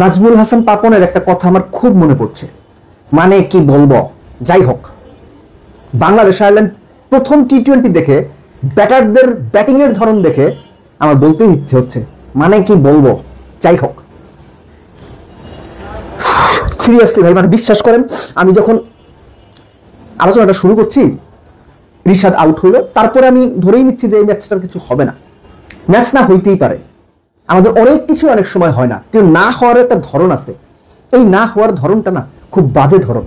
নাজমুল হাসান পাপনের একটা কথা আমার খুব মনে পড়ছে, মানে কি বলবো। যাই হোক, বাংলাদেশ আয়ারল্যান্ড প্রথম টি-20 দেখে ব্যাটারদের ব্যাটিং এর ধরন দেখে আমার বলতে ইচ্ছে হচ্ছে, মানে কি বলবো। যাই হোক, সিরিয়াসলি ভাই, মানে বিশ্বাস করেন, আমি যখন আলোচনাটা শুরু করছি রিশাদ আউট হইল, তারপরে আমি ধরেই নিচ্ছি যে এই ম্যাচটার কিছু হবে না। ম্যাচ না হইতেই পারে, আমাদের অনেক কিছু অনেক সময় হয় না, কিন্তু না হওয়ার একটা ধরন আছে। এই না হওয়ার ধরনটা না খুব বাজে ধরন।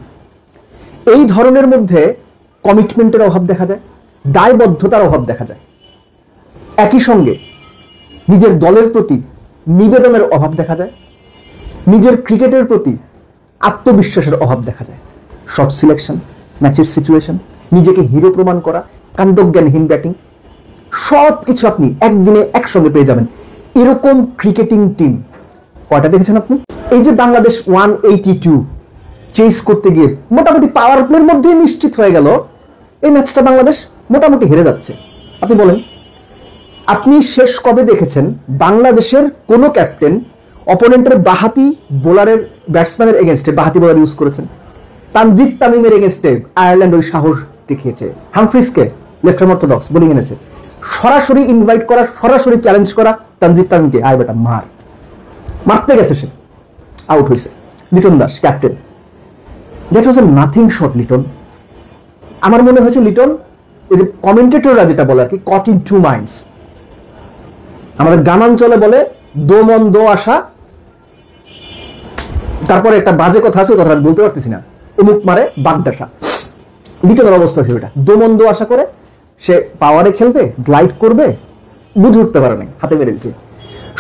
এই ধরনের মধ্যে কমিটমেন্টের অভাব দেখা যায়, দায়বদ্ধতার অভাব দেখা যায়, একই সঙ্গে নিজের দলের প্রতি নিবেদনের অভাব দেখা যায়, নিজের ক্রিকেটের প্রতি আত্মবিশ্বাসের অভাব দেখা যায়। শর্ট সিলেকশন, ম্যাচের সিচুয়েশন, নিজেকে হিরো প্রমাণ করা, কাণ্ডজ্ঞানহীন ব্যাটিং, সব কিছু আপনি একদিনে একসঙ্গে পেয়ে যাবেন। এরকম ক্রিকেটিং টিম কয়টা দেখেছেন আপনি? এই যে বাংলাদেশ 182 চেস করতে গিয়ে মোটামুটি পাওয়ার প্লের মধ্যে নিশ্চিত হয়ে গেল এই ম্যাচটা বাংলাদেশ মোটামুটি হেরে যাচ্ছে। আপনি বলেন, আপনি শেষ কবে দেখেছেন বাংলাদেশের কোন ক্যাপ্টেন অপোনেন্টের বাহাতি বোলারের ব্যাটসম্যানের এগেনস্টে বাহাতি বোলার ইউজ করেছেন? তানজিদ তামিমের এগেনস্টে আয়ারল্যান্ড ওই সাহস দেখিয়েছে। হামফ্রিজকে লেফট আর্ম অর্থোডক্স বোলিং এনেছে, সরাসরি ইনভাইট করা, সরাসরি চ্যালেঞ্জ করা তানজিদ তামিমকে, আয় বেটা মার, মারতে গেছে, সে আউট হয়েছে। Liton Das captain, that was A nothing shot. Liton, আমার মনে হয়েছে লিটন ওই যে কমেন্টেটররা যেটা বলে আর কি, কট ইন টু মাইন্ডস। আমাদের গ্রামাঞ্চলে বলে দো মন দো আশা, তারপরে একটা বাজে কথা আছে, ওই কথা বলতে পারতেছি না, অমুক মারে বাগডাসা। লিটনের অবস্থা হয়েছে ওইটা, দো মন দো আশা করে সে পাওয়ারে খেলবে, গ্লাইড করবে, বুঝে উঠতে পারে নাই, হাতে মেরে দিয়েছে।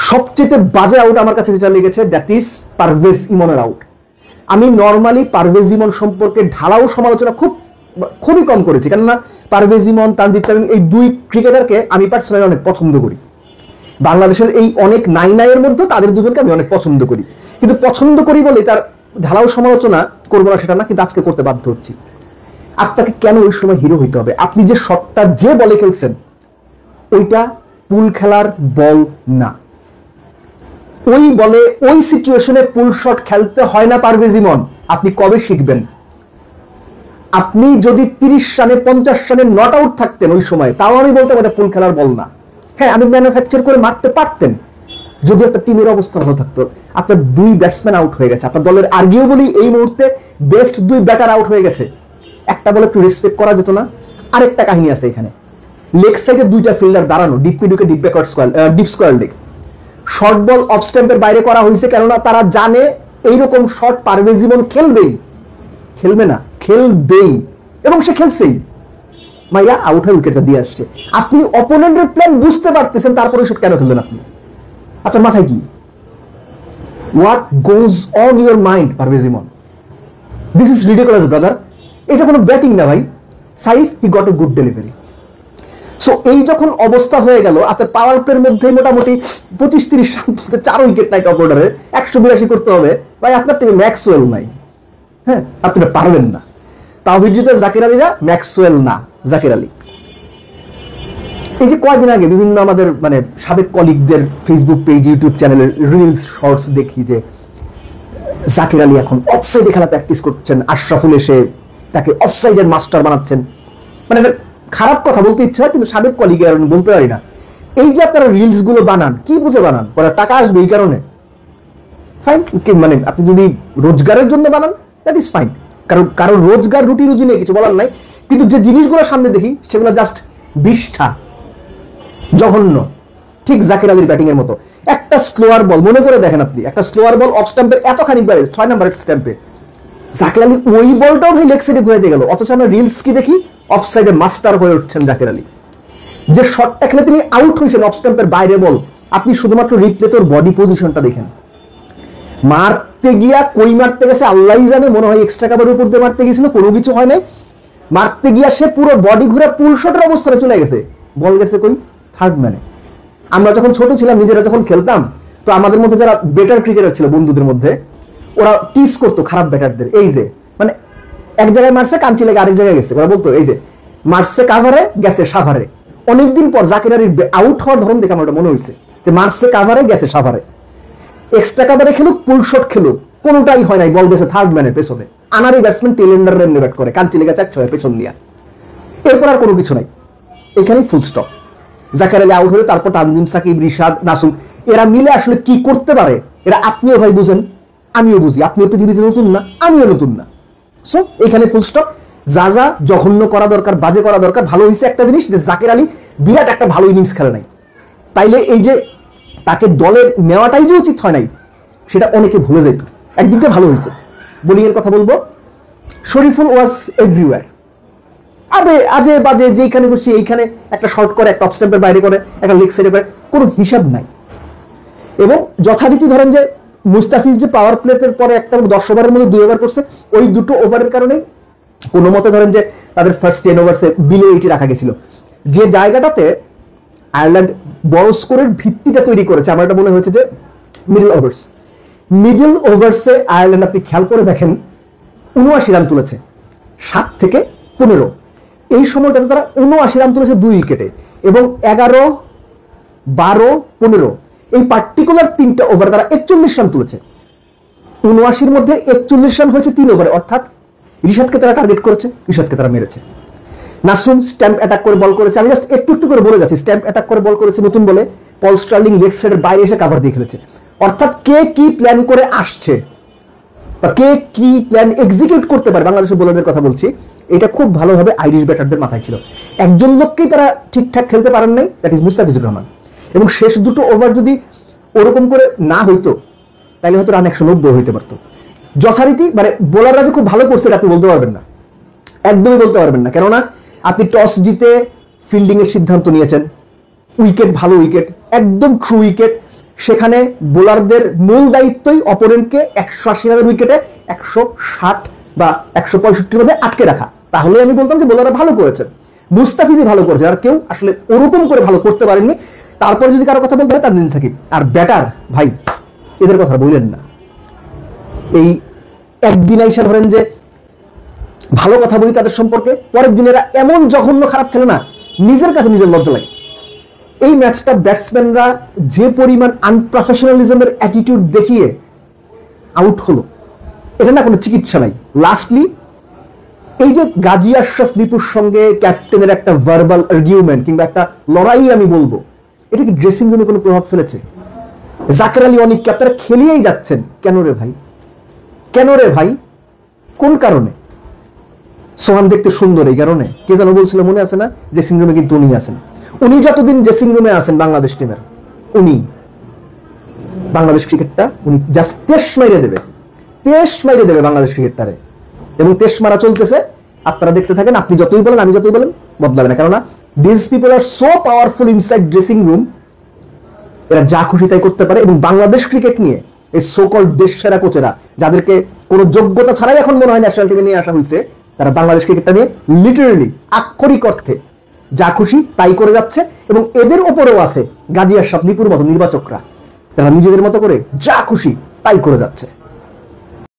সবচেয়ে বাজে আউট আমার কাছে যেটা লেগেছে, দ্যাট ইজ পারভেজ ইমনের আউট। আমি নর্মালি পারভেজ ইমন সম্পর্কে ঢালাও সমালোচনা খুবই কম করেছি, কেননা পারভেজ ইমন, তানজিদ তামিম এই দুই ক্রিকেটারকে আমি পার্সোনালি অনেক পছন্দ করি। বাংলাদেশের এই অনেক নাইনাইয়ের মধ্যে তাদের দুজনকে আমি অনেক পছন্দ করি, কিন্তু পছন্দ করি বলে তার ঢালাও সমালোচনা করবো না সেটা না, কিন্তু আজকে করতে বাধ্য হচ্ছি। আপনাকে কেন ওই সময় হিরো হইতে হবে? আপনি যে শটটা যে বলে খেলছেন ওইটা পুল খেলার বল না। ওই বলে ওই সিচুয়েশনে পুল শট খেলতে হয় না পারভেজ ইমন। আপনি কবে শিখবেন? আপনি যদি 30 রানে 50 রানে নট আউট থাকতেন ওই সময়, তাও আমি বলতাম এটা পুল খেলার বল না। হ্যাঁ, আমি ম্যানুফ্যাকচার করে মারতে পারতেন যদি একটা টিমের অবস্থা ভালো থাকতো। আপনার দুই ব্যাটসম্যান আউট হয়ে গেছে, আপনার দলের আর্গুয়েবলি এই মুহূর্তে বেস্ট দুই ব্যাটার আউট হয়ে গেছে, একটা বলে একটু রেসপেক্ট করা যেত না? আরেকটা কাহিনী আছে এখানে, লেগ সাইডে দুইটা ফিল্ডার দাঁড়ানো, ডিপ মিডুকে deep backward square, deep square leg. Short ball off স্ট্যাম্পের বাইরে করা হয়েছে, কেননা তারা জানে এইরকম শট পারভেজ ইমন খেলবেই, খেলবে না, খেলবেই, এবং সে খেলছেই। মাইয়া আউট হয়ে উইকেটটা দিয়ে আসছে। আপনি অপোনেন্টের প্ল্যান বুঝতে পারতেছেন, তারপরে শট কেন খেললেন আপনি? আপনার মাথায় কি? What goes on your mind Parvez Emon? This is ridiculous brother. এটা কোনো ব্যাটিং না ভাই। Saif he got a good delivery. So এই যখন অবস্থা হয়ে গেল, আপনার পাওয়ার প্লের মধ্যে মোটামুটি 25-30 রান তুলতে 4 উইকেট নাই, টপ অর্ডারে 182 করতে হবে ভাই, আপনার টিমে ম্যাক্সওয়েল নাই। হ্যাঁ, আপনি পারবেন না। তাওহিদ জাকির আলীরা ম্যাক্সওয়েল না, জাকির আলী। এই যে কয়েকদিন আগে বিভিন্ন আমাদের মানে সাবেক কলিগদের ফেসবুক পেজ, ইউটিউব চ্যানেলের রিলস শর্টস দেখি যে জাকির আলী এখন অফসাইডে খেলা প্র্যাকটিস করছেন, আশরাফুল এসে তাকে অফসাইডের মাস্টার বানাচ্ছেন। মানে খারাপ কথা বলতে ইচ্ছা হয়, কিন্তু সাবেক কলিগের আমি বলতে পারি না। এই যে আপনারা রিলস গুলো বানান, কি বুঝে বানান? পরে টাকা আসবে এই কারণে, ফাইন। মানে আপনি যদি রোজগারের জন্য বানান, দ্যাট ইজ ফাইন, কারণ রোজগার রুটি রুজি নিয়ে কিছু বলার নাই। কিন্তু যে জিনিসগুলো সামনে দেখি সেগুলো জাস্ট বিষ্ঠা, জঘন্য। ঠিক জাকির আলীর ব্যাটিং এর মতো একটা স্লোয়ার বল, মনে করে দেখেন আপনি, একটা স্লোয়ার বল অফ স্ট্যাম্পের এতখানি বাইরে 6 নাম্বারের স্ট্যাম্পে জাকির আলী ওই বলটাও ভাই লেগ সাইডে ঘুরাইতে গেল, অথচ আমরা রিলস কি দেখি অফ সাইডে মাস্টার হয়ে উঠছেন জাকির আলী। যে শটটা খেলে তিনি আউট হয়েছেন অফ স্ট্যাম্পের বাইরে বল, আপনি শুধুমাত্র রিপ্লে তোর বডি পজিশনটা দেখেন। মারতে গিয়া কই মারতে গেছে আল্লাহই জানে, মনে হয় এক্সট্রা কাভারের উপর দিয়ে মারতে গেছিল, কোনো কিছু হয় নাই। মারতে গিয়া সে পুরো বডি ঘুরে পুল শটের অবস্থায় চলে গেছে, বল গেছে কই? থার্ড ম্যানে। আমরা যখন ছোট ছিলাম, নিজেরা যখন খেলতাম, তো আমাদের মধ্যে যারা বেটার ক্রিকেটার ছিল বন্ধুদের মধ্যে, ওরা টিস করতো খারাপ ব্যাটারদের। এই যে মানে এক জায়গায় মারছে, কাঞ্চি লেগে আরেক জায়গায় গেছে, ওরা বলতো এই যে মারছে কাভারে, গেছে সাভারে। অনেকদিন পর জাকির আলীর আউট হওয়ার ধরন দেখে আমার মনে হয়েছে যে মারছে কাভারে, গেছে সাভারে। এক্সট্রা কাভারে খেলুক, পুল শট খেলুক, কোনোটাই হয় নাই বল গেছে থার্ড ম্যানের পেছনে। আনারি ব্যাটসম্যান টেলেন্ডার এমনি ব্যাট করে, কাঞ্চি লেগে 4-6 পেছন দিয়া, এরপর আর কোনো কিছু নাই, এখানেই full stop. Zaker Ali out হলে তারপর তানজিম সাকিব, রিশাদ, নাসুম এরা মিলে আসলে কি করতে পারে এরা আপনিও ভাই বুঝেন, আমিও বুঝি। আপনিও পৃথিবীতে নতুন না, আমিও নতুন না। সো এখানে ফুল স্টপ। যা যা জঘন্য করা দরকার, বাজে করা দরকার। ভালো হয়েছে একটা জিনিস যে জাকের আলী বিরাট একটা ভালো ইনিংস খেলে নাই, তাইলে এই যে তাকে দলে নেওয়াটাই যে উচিত হয় নাই সেটা অনেকে ভুলে যেত। একদিক দিয়ে ভালো হয়েছে। বোলিং এর কথা বলবো, শরীফুল ওয়াজ এভরিওয়্যার। আজে বাজে যেখানে বসে এইখানে একটা শর্ট করে, একটা অফ স্ট্যাম্পের বাইরে করে, একটা লেগ সাইডে করে, কোনো হিসাব নাই। এবং যথারীতি ধরেন যে মুস্তাফিজ যে পাওয়ার প্লেটের পরে একটা 10 ওভারের মধ্যে 2 ওভার করছে, ওই দুটো ওভারের কারণে কোনো মতে ধরেন যে তাদের ফার্স্ট 10 ওভার্সে বিলো 80 রাখা গেছিল। যে জায়গাটাতে আয়ারল্যান্ড বড় স্কোরের ভিত্তিটা তৈরি করেছে, আমার এটা মনে হয়েছে যে মিডল ওভার্সে আয়ারল্যান্ড আপনি খেয়াল করে দেখেন 79 রান তুলেছে 7 থেকে 15। এই সময়টাতে তারা 79 রান তুলেছে 2 উইকেটে, এবং 11, 12, 15 এই পার্টিকুলার 3টা ওভার তারা 41 রান তুলেছে। 79-র মধ্যে 41 রান হয়েছে 3 ওভারে, অর্থাৎ রিশাদকে তারা টার্গেট করেছে, রিশাদকে তারা মেরেছে। নাসুম স্ট্যাম্প অ্যাটাক করে বল করেছে, আমি জাস্ট একটু একটু করে বলে যাচ্ছি। স্ট্যাম্প অ্যাটাক করে বল করেছে নতুন বলে, পল স্টার্লিং লেগ সাইডের বাইরে এসে কাভার দিয়ে খেলেছে। অর্থাৎ কে কি প্ল্যান করে আসছে বা কে কি প্ল্যান এক্সিকিউট করতে পারে, বাংলাদেশের বোলারদের কথা বলছি, এটা খুব ভালোভাবে আইরিশ ব্যাটারদের মাথায় ছিল। একজন লোককেই তারা ঠিকঠাক খেলতে পারেন নাই, দ্যাট ইজ মুস্তাফিজুর রহমান। এবং শেষ দুটো ওভার যদি ওরকম করে না হইতো তাহলে হয়তো রান 190 হইতে পারতো। যথারীতি মানে বোলাররা যে খুব ভালো করছে আপনি বলতে পারবেন না, একদমই বলতে পারবেন না। কেননা আপনি টস জিতে ফিল্ডিং এর সিদ্ধান্ত নিয়েছেন, উইকেট ভালো উইকেট, একদম ট্রু উইকেট। সেখানে বোলারদের মূল দায়িত্বই অপোনেন্টকে 180 রানের উইকেটে 160 বা 165-র মধ্যে আটকে রাখা। তাহলে আমি বলতাম যে বোলাররা ভালো করেছেন, মুস্তাফিজই ভালো করেছে, আর কেউ আসলে ওরকম করে ভালো করতে পারেননি। তারপরে যদি কারো কথা বলতে হয় তানজিম সাকিব আর ব্যাটার, ভাই এদের কথা বললেন না। এই একদিন আইসা ধরেন যে ভালো কথা বলি তাদের সম্পর্কে, পরের দিনেরা এমন জঘন্য খারাপ খেলে না, নিজের কাছে নিজের লজ্জা লাগে। এই ম্যাচটা ব্যাটসম্যানরা যে পরিমাণ আনপ্রফেশনালিজমের অ্যাটিটিউড দেখিয়ে আউট হলো, এখানে কোনো চিকিৎসা নাই। লাস্টলি এই যে গাজী আশরাফ লিপুর সঙ্গে ক্যাপ্টেনের একটা ভার্বাল আর্গুমেন্ট কিংবা একটা লড়াই আমি বলবো, এটা কি ড্রেসিং রুমে কোনো প্রভাব ফেলেছে? জাকের আলী অনেক ক্যাপ্টেন খেলিয়েই যাচ্ছেন, কেন রে ভাই, কেন রে ভাই, কোন কারণে? সোহান দেখতে সুন্দর এই কারণে? কে যেন বলছিল মনে আছে না, ড্রেসিং রুমে কিন্তু উনি আছেন। উনি যতদিন ড্রেসিং রুমে আছেন বাংলাদেশ টিমের, উনি বাংলাদেশ ক্রিকেটটা উনি জাস্ট টেস্ট মাইরে দেবে, টেস্ট মাইরে দেবে বাংলাদেশ ক্রিকেটটারে। এবং টেস্ট মারা চলতেছে, আপনারা দেখতে থাকেন। আপনি যতই বলেন, আমি যতই বলেন, বদলাবে না। কেননা this people are so powerful inside dressing room, এরা যা খুশি তাই করতে পারে। এবং বাংলাদেশ ক্রিকেট নিয়ে এই সোকল দেশ সেরা কোচেরা, যাদেরকে কোনো যোগ্যতা ছাড়াই এখন মনে হয় ন্যাশনাল টিমে নিয়ে আসা হয়েছে, তারা বাংলাদেশ ক্রিকেটটা নিয়ে লিটারেলি আক্ষরিক অর্থে যা খুশি তাই করে যাচ্ছে। এবং এদের ওপরেও আছে গাজী আশরাফ লিপুর মতো নির্বাচকরা, তারা নিজেদের মতো করে যা খুশি তাই করে যাচ্ছে।